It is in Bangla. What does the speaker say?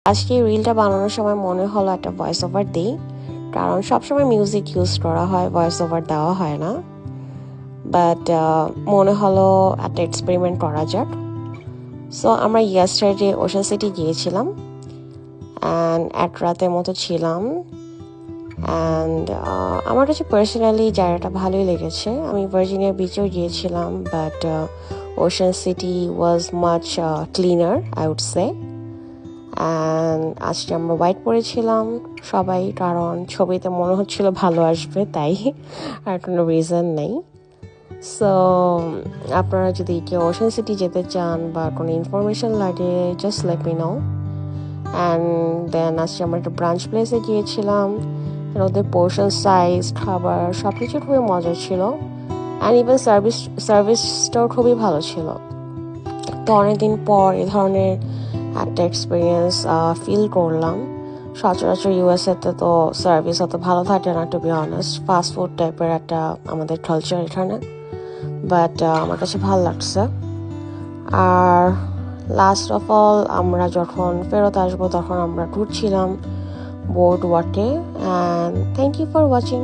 আজকে এই রিলটা বানানোর সময় মনে হলো একটা ভয়েস ওভার দিই, কারণ সবসময় মিউজিক ইউজ করা হয়, ভয়েস ওভার দেওয়া হয় না। বাট মনে হলো একটা এক্সপেরিমেন্ট করা যাক। সো আমরা ইয়েস্টারডে ওশান সিটি গিয়েছিলাম অ্যান্ড এক রাতের মতো ছিলাম। অ্যান্ড আমার কাছে পার্সোনালি জায়গাটা ভালোই লেগেছে। আমি ভার্জিনিয়া বিচেও গিয়েছিলাম, but Ocean City was much cleaner, I would say. And আজকে আমরা হোয়াইট পরেছিলাম সবাই, কারণ ছবিতে মনে হচ্ছিল ভালো আসবে, তাই আর কোনো রিজন নেই। সো আপনারা যদি কেউ ওশান সিটি যেতে চান বা কোনো ইনফরমেশন লাগে, just let me know. And then আজকে আমরা একটা ব্রাঞ্চ প্লেসে গিয়েছিলাম। ওদের পোর্শন সাইজ, খাবার সব কিছু খুবই মজা ছিল। অ্যান্ড ইভেন সার্ভিসটাও খুবই ভালো ছিল। তো অনেকদিন পর এ ধরনের একটা এক্সপিরিয়েন্স ফিল করলাম। সচরাচর ইউএসএতে তো সার্ভিস অত ভালো থাকে না, to be honest. Fast food টাইপের একটা আমাদের কালচার এখানে, বাট আমার কাছে ভালো লাগছে। আর লাস্ট অফ অল আমরা যখন ফেরত আসবো তখন আমরা ঘুরছিলাম বোর্ড ওয়াকে। And thank you for watching.